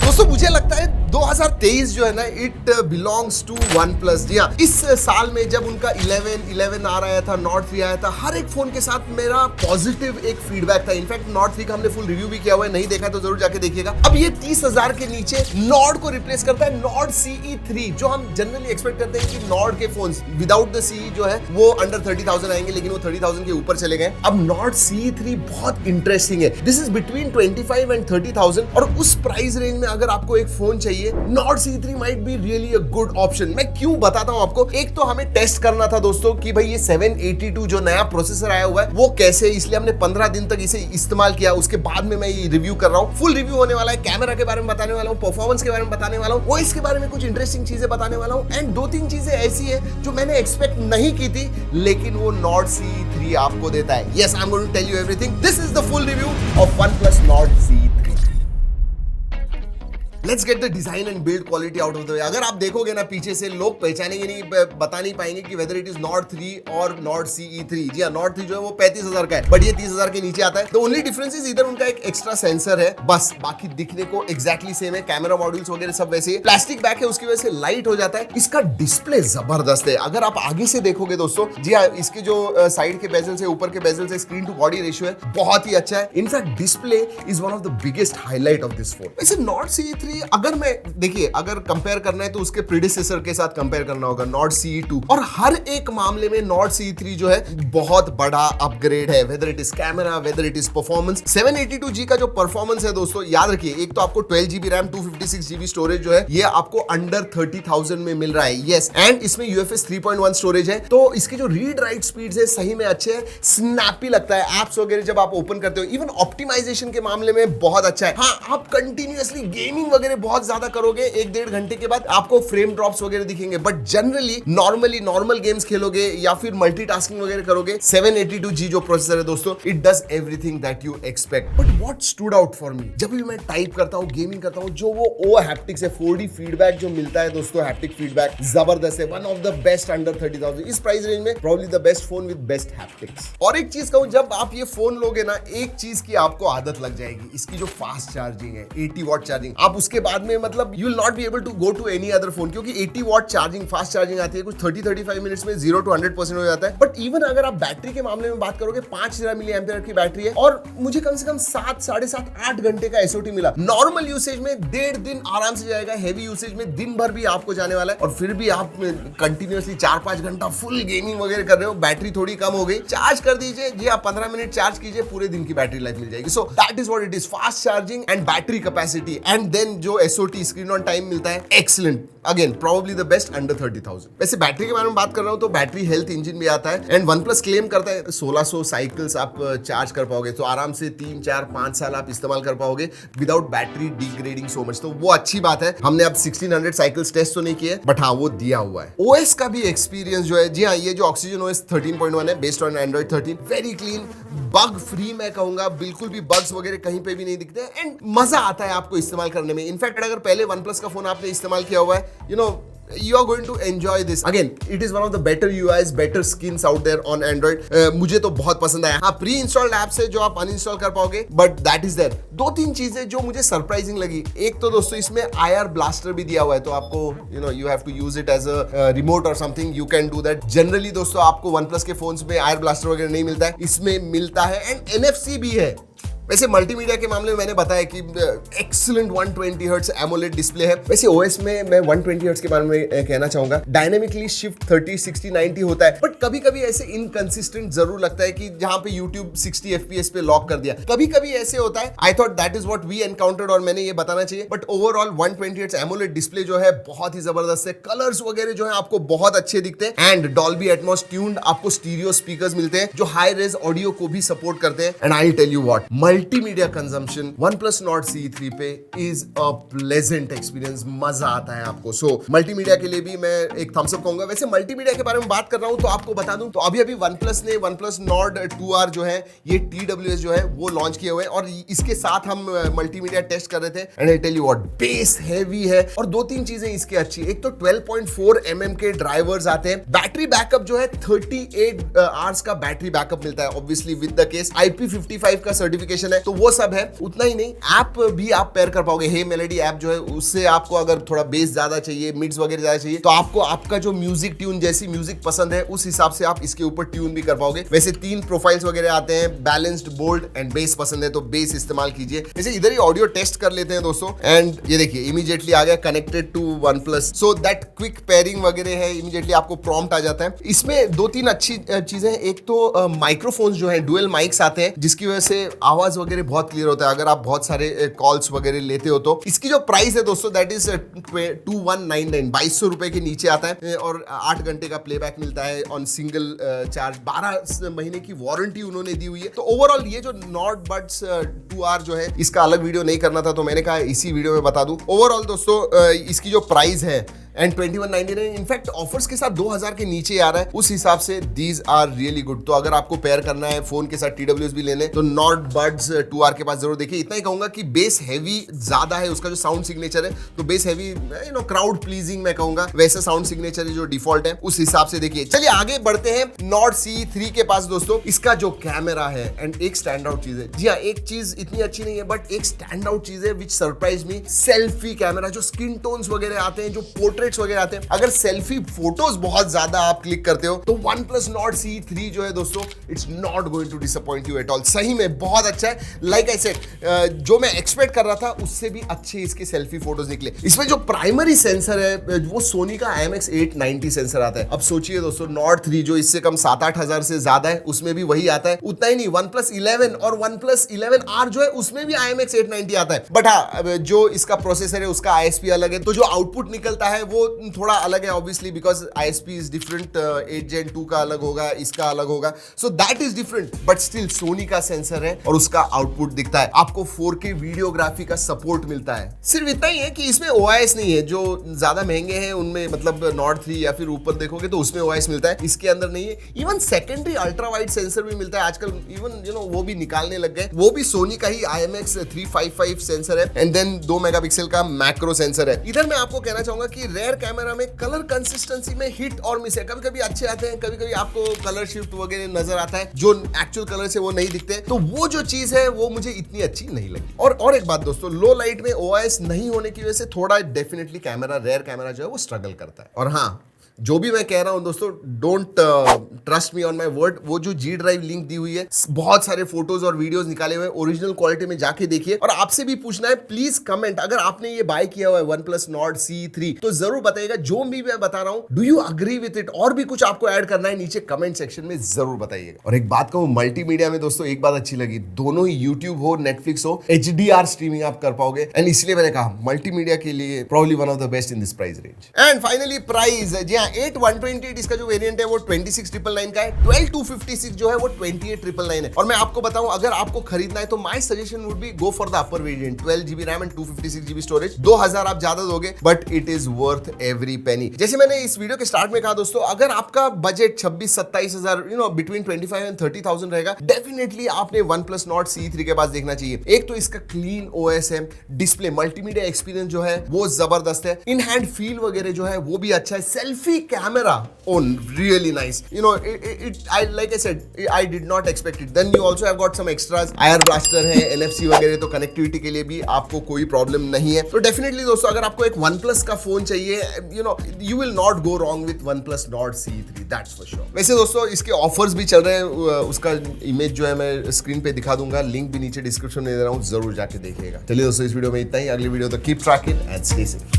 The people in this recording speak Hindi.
दोस्तों मुझे लगता है 2023 जो है ना इट बिलोंग्स टू OnePlus। जी हाँ, इस साल में जब उनका 11 आ रहा था, Nord 3 आया था, हर एक फोन के साथ मेरा पॉजिटिव एक फीडबैक था। इनफैक्ट Nord 3 का हमने फुल रिव्यू भी किया हुआ है, नहीं देखा तो जरूर जाके देखिएगा। अब ये 30,000 के नीचे Nord को रिप्लेस करता है, Nord CE 3, जो हम जनरली एक्सपेक्ट करते हैं कि Nord के फोन विदाउट द CE जो है वो अंडर 30,000 आएंगे, लेकिन वो 30,000 के ऊपर चले गए। अब Nord CE 3 बहुत इंटरेस्टिंग है। दिस इज बिटवीन 25 एंड 30,000 और उस प्राइस रेंज में अगर आपको एक फोन चाहिए, Nord CE 3 might be really a good option. मैं क्यों बताता हूं आपको। एक तो हमें टेस्ट करना था दोस्तों कि भाई ये 782 जो नया प्रोसेसर आया हुआ है वो कैसे, इसलिए हमने 15 दिन तक इसे इस्तेमाल किया। उसके बाद में मैं ये रिव्यू कर रहा हूँ, फुल रिव्यू होने वाला है। कैमरा के बारे में बताने वाला हूँ, परफॉर्मेंस के बारे में बताने वाला हूँ, वॉइस के बारे में कुछ इंटरेस्टिंग चीजें बताने वाला हूँ, एंड 2-3 चीजें ऐसी है जो मैंने एक्सपेक्ट नहीं की थी लेकिन वो Nord CE 3 आपको देता है। Yes, I am going to tell you everything. This is the full review of OnePlus Nord CE 3। Let's get the design and build quality out of the way. अगर आप देखोगे ना पीछे से, लोग पहचानेंगे नहीं, बता नहीं पाएंगे कि वेदर इट इज Nord 3 और Nord CE 3। जी हाँ, Nord 3 जो है वो 35,000 का है, बट ये 30,000 के नीचे आता है। द ओनली डिफरेंस इज इधर उनका एक एक्स्ट्रा सेंसर है, बस। बाकी दिखने को एक्जैक्टली सेम है, कैमरा मॉड्यूल्स वगैरह सब वैसे ही। प्लास्टिक बैक है, उसकी वजह से लाइट हो जाता है। इसका डिस्प्ले जबरदस्त है। अगर आप आगे से देखोगे दोस्तों, जी हाँ, इसके जो साइड के बेजल से, ऊपर के बेजल से स्क्रीन टू बॉडी रेशियो है बहुत ही अच्छा है। In fact display is one of the biggest highlight of this phone. वैसे Nord CE 3 अगर मैं देखिए, अगर कंपेयर करना है तो उसके प्रीडिसेसर के साथ कंपेयर करना होगा, Nord CE 2, और हर एक मामले में Nord CE 3 जो है बहुत बड़ा अपग्रेड है, whether it is camera, whether it is performance. 782G का जो परफॉर्मेंस है दोस्तों, याद रखिए, एक तो आपको 12GB रैम 256GB स्टोरेज जो है ये आपको अंडर 30,000 में मिल रहा है। यस, एंड इसमें UFS 3.1 स्टोरेज है, तो इसके जो रीड राइट स्पीड्स है सही में अच्छे हैं, स्नैपी लगता है। एप्स वगैरह जब आप ओपन करते हो, इवन ऑप्टिमाइजेशन के मामले में बहुत अच्छा है। हाँ, आप कंटिन्यूअसली गेमिंग वगैरह बहुत ज्यादा करोगे, 1-1.5 घंटे के बाद आपको फ्रेम ड्रॉप्स वगैरह दिखेंगे, बट जनरली नॉर्मल गेम्स खेलोगे या फिर मल्टीटास्किंग वगैरह करोगे, 782G जो प्रोसेसर है दोस्तों, it does everything that you expect. But what stood out for me, जब भी मैं टाइप करता हूँ, गेमिंग करता हूँ, जो वो हैप्टिक्स है, 4D फीडबैक जो मिलता है दोस्तों, हैप्टिक फीडबैक जबरदस्त है। One of the best under 30,000 इस प्राइस रेंज में, probably the best phone with best haptics. और एक चीज कहूं, जब आप ये फोन लोगे ना, एक चीज की आपको आदत लग जाएगी, इसकी जो फास्ट चार्जिंग है, 80 वॉट चार्जिंग। आप उसके बाद में मतलब you will not be able to go to any other phone, क्योंकि 80 वॉट चार्जिंग, फास्ट चार्जिंग आती है, कुछ 30-35 मिनट्स में 0 to 100% हो जाता है। बट इवन अगर आप बैटरी के मामले में बात करोगे, 5000 mAh की बैटरी है, और मुझे कम से कम 7, 7.5, 8 घंटे का SOT मिला। नॉर्मल यूसेज में 1.5 दिन आराम से जाएगा, हेवी यूसेज में दिन भर भी आपको जाने वाला है, और फिर भी आप कंटिन्यूअसली 4-5 घंटा फुल गेमिंग वगैरह कर रहे हो, बैटरी थोड़ी कम हो गई, चार्ज कर दीजिए। जी आप 15 मिनट चार्ज कीजिए, पूरे दिन की बैटरी लाइफ मिल जाएगी। So that is what it is, fast charging and battery capacity, and then जो SOT, स्क्रीन ऑन टाइम मिलता है, excellent. Again probably the best under 30,000। वैसे बैटरी के बारे में बात कर रहा हूं तो बैटरी हेल्थ इंजन भी आता है, एंड OnePlus क्लेम करता है 1600 साइकिल्स आप चार्ज कर पाओगे, तो आराम से 3, 4, 5 साल आप इस्तेमाल कर पाओगे without battery degrading so much. तो वो अच्छी बात है। हमने अब 1600 साइकिल्स टेस्ट तो नहीं किए, बट हाँ वो दिया हुआ है। OS का भी एक्सपीरियंस जो है, जी हाँ, ये जो Oxygen OS 13.1 है, based on Android 13, very clean, bug free मैं कहूंगा, बिल्कुल भी बग्स वगैरह कहीं पे भी नहीं दिखते, एंड मजा आता है आपको इस्तेमाल करने में। इनफैक्ट अगर पहले OnePlus का फोन आपने इस्तेमाल किया हुआ है, you know, you are going to enjoy this. Again, it is one of the better UIs, better skins out there on Android. मुझे तो बहुत पसंद आया। हाँ, प्री इंस्टॉल्ड ऐप्स है जो आप अनइंस्टॉल कर पाओगे, बट दैट इज देयर। 2-3 चीजें जो मुझे सरप्राइजिंग लगी। एक तो दोस्तों इसमें IR ब्लास्टर भी दिया हुआ है, तो आपको you have to use it as a remote or something, you can do that. Generally दोस्तों आपको OnePlus के फोन्स में IR ब्लास्टर वगैरह नहीं मिलता है, इसमें मिलता है, एंड NFC भी है। वैसे मल्टीमीडिया के मामले में मैंने बताया कि एक्सीलेंट 120 हर्ट्ज एमोलेड डिस्प्ले है। वैसे OS में मैं 120 हर्ट्ज के बारे में कहना चाहूंगा, डायनेमिकली शिफ्ट 30, 60, 90 होता है, बट कभी कभी ऐसे इनकंसिस्टेंट जरूर लगता है कि जहां पे YouTube 60 FPS पे लॉक कर दिया, कभी कभी ऐसे होता है। I thought that is what we encountered, और मैंने ये बताना चाहिए। But overall 120 hertz AMOLED display जो है बहुत ही जबरदस्त है। कलर्स वगैरह जो है आपको बहुत अच्छे दिखते हैं, एंड डॉल्बी एटमॉस ट्यून्ड आपको स्टीरियो स्पीकर्स मिलते हैं जो हाई रेज ऑडियो को भी सपोर्ट करते हैं। And I tell you what, multimedia consumption OnePlus Nord CE 3 पे इज अ प्लेजेंट एक्सपीरियंस, मजा आता है आपको। सो मल्टीमीडिया के लिए भी मैं एक थम्स अप कहूंगा। वैसे मल्टीमीडिया के बारे में बात कर रहा हूं तो आपको बता दूं, तो अभी OnePlus ने OnePlus Nord 2R जो है, ये TWS जो है वो लॉन्च किए हुए हैं, और इसके साथ हम मल्टीमीडिया टेस्ट कर रहे थे, and I tell you what, bass heavy है, और 2-3 चीजें इसकी अच्छी। एक तो 12.4 mm के ड्राइवर्स आते हैं, बैटरी बैकअप जो है 38 आवर्स का बैटरी बैकअप मिलता है, obviously with the case. IP55 का सर्टिफिकेशन फंक्शन है, तो वो सब है। उतना ही नहीं, ऐप भी आप पेयर कर पाओगे। हे मेलोडी ऐप जो है उससे आपको अगर थोड़ा बेस ज्यादा चाहिए, मिड्स वगैरह ज्यादा चाहिए, तो आपको आपका जो म्यूजिक ट्यून जैसी म्यूजिक पसंद है उस हिसाब से आप इसके ऊपर ट्यून भी कर पाओगे। वैसे 3 प्रोफाइल्स वगैरह आते हैं, बैलेंस्ड, बोल्ड एंड बेस पसंद है तो बेस इस्तेमाल कीजिए। वैसे इधर ही ऑडियो टेस्ट कर लेते हैं दोस्तों, एंड ये देखिए इमीडिएटली आ गया connected to OnePlus, so that quick pairing वगैरह है, इमीडिएटली आपको प्रॉम्प्ट आ जाता है। इसमें 2-3 अच्छी चीजें हैं। एक तो माइक्रोफोन्स जो है डुअल माइक्स आते हैं, जिसकी वजह से आवाज वगैरह बहुत क्लियर होता है अगर आप बहुत सारे कॉल्स वगैरह लेते हो तो। इसकी जो प्राइस है दोस्तों दैट इज 2199, 2200 रुपए के नीचे आता है, और 8 घंटे का प्लेबैक मिलता है ऑन सिंगल चार्ज। 12 महीने की वारंटी उन्होंने दी हुई है। तो ओवरऑल ये जो नॉट बड्स 2R जो है, इसका अलग वीडियो नहीं करना था तो मैंने कहा इसी वीडियो में बता दूं। ओवरऑल दोस्तों इसकी जो प्राइस है एंड 2199, इनफैक्ट ऑफर्स के साथ 2000 के नीचे आ रहा है, उस हिसाब से दीज आर रियली गुड। तो अगर आपको पेयर करना है फोन के साथ TWS भी लेने, तो नॉट बड्स 2R के पास जरूर देखिए। इतना ही कहूंगा कि बेस हैवी ज्यादा है, उसका जो साउंड सिग्नेचर है, तो बेस हैवी क्राउड प्लीजिंग मैं कहूंगा, वैसे साउंड सिग्नेचर जो डिफॉल्ट है उस हिसाब से देखिए। चलिए आगे बढ़ते हैं नॉट CE3 के पास दोस्तों। इसका जो कैमरा है, एंड एक स्टैंड आउट चीज है, जी हाँ, एक चीज इतनी अच्छी नहीं है बट एक स्टैंड आउट चीज है विच सरप्राइज मी, सेल्फी कैमरा। जो स्किन टोन्स वगैरह आते हैं, जो पोर्ट्रेट्स वगैरह आते हैं, अगर सेल्फी फोटोज बहुत ज्यादा आप क्लिक करते हो तो OnePlus Nord CE3 जो है दोस्तों, it's not going to disappoint you at all. सही में बहुत अच्छा है। लाइक आई सेड, जो मैं एक्सपेक्ट कर रहा था उससे भी अच्छे इसके सेल्फी फोटोज निकले। इसमें जो प्राइमरी सेंसर है वो सोनी का IMX890 सेंसर आता है। अब सोचिए दोस्तों, Nord 3 जो इससे कम 7-8 हजार से ज्यादा है, उसमें भी वही आता है। उतना ही नहीं, OnePlus 11 और OnePlus 11R जो है उसमें भी IMX890 आता है। बट हाँ, जो इसका प्रोसेसर है उसका ISP अलग है, तो जो आउटपुट निकलता है वो थोड़ा अलग है obviously, because ISP is different. 8 Gen 2 का अलग होगा, इसका अलग होगा, so that is different. But still Sony का सेंसर है और उसका आउटपुट दिखता है। आपको 4K वीडियोग्राफी का सपोर्ट मिलता है। सिर्फ इतना ही है कि इसमें OIS नहीं है, जो ज्यादा महंगे हैं उनमें, मतलब Nord 3 या फिर ऊपर देखोगे तो उसमें OIS मिलता है, इसके अंदर नहीं है। Even secondary ultra wide sensor भी मिलता है आजकल, इवन वो भी निकालने लग गए। वो भी सोनी का ही IMX355 सेंसर है, एंड देन 2 मेगापिक्सल का मैक्रो सेंसर है। इधर मैं आपको कहना चाहूंगा कि रेयर कैमरा में कलर कंसिस्टेंसी में हिट और मिस है। कभी कभी अच्छे आते हैं, कभी कभी आपको कलर शिफ्ट वगैरह नजर आता है, जो एक्चुअल कलर से वो नहीं दिखते, तो वो जो चीज है वो मुझे इतनी अच्छी नहीं लगी। और एक बात दोस्तों, लो लाइट में OIS नहीं होने की वजह से थोड़ा डेफिनेटली कैमरा, रेयर कैमरा जो है वो स्ट्रगल करता है। और हाँ, जो भी मैं कह रहा हूं दोस्तों, don't trust me on my word. वो जो G ड्राइव लिंक दी हुई है, बहुत सारे फोटोज और वीडियोस निकाले हुए, ओरिजिनल क्वालिटी में जाके देखिए। और आपसे भी पूछना है, प्लीज कमेंट, अगर आपने ये बाय किया हुआ है OnePlus Nord CE3, तो जरूर बताइएगा। जो भी मैं बता रहा हूं, do you agree with it? और भी कुछ आपको ऐड करना है, नीचे कमेंट सेक्शन में जरूर बताइएगा। और एक बात कहूं, मल्टीमीडिया में दोस्तों एक बात अच्छी लगी, दोनों ही YouTube हो, Netflix हो, HDR स्ट्रीमिंग आप कर पाओगे। एंड इसलिए मैंने कहा मल्टीमीडिया के लिए probably one of the best in this price range. And finally price, जी हाँ, 8128 इसका जो वेरिएंट है वो 26999 का है। 12256 जो है वो 28999 है। और मैं आपको बताऊं, अगर आपको खरीदना है तो my suggestion would be go for the upper variant, 12GB RAM and 256GB storage. 2000 आप ज्यादा दोगे but it is worth every penny. जैसे मैंने इस वीडियो के स्टार्ट में कहा दोस्तों, अगर आपका बजट 26-27 हजार, बिटवीन 25 एंड 30,000 रहेगा, डेफिनेटली आपने OnePlus Nord CE3 के पास देखना चाहिए। एक तो इसका क्लीन OS है, डिस्प्ले, मल्टीमीडिया एक्सपीरियंस जो है वो जबरदस्त है, इन हैंड फील वगैरह जो है वो भी अच्छा है, selfie camera really nice. Like I said, I did not expect it. Then you also have got some extras. IR blaster है, NFC वगैरह, तो कनेक्टिविटी के लिए भी आपको कोई प्रॉब्लम नहीं है। तो डेफिनेटली दोस्तों, अगर आपको एक OnePlus का फोन चाहिए, you will not go wrong with OnePlus Nord CE3, that's for sure. वैसे दोस्तों इसके ऑफर्स भी चल रहे हैं, उसका इमेज जो है मैं स्क्रीन पे दिखा दूंगा, लिंक भी नीचे डिस्क्रिप्शन में दे रहा हूँ, जरूर जाके देखिएगा। चलिए दोस्तों, इस वीडियो में इतना ही। अगली वीडियो तो keep trekking and stay safe.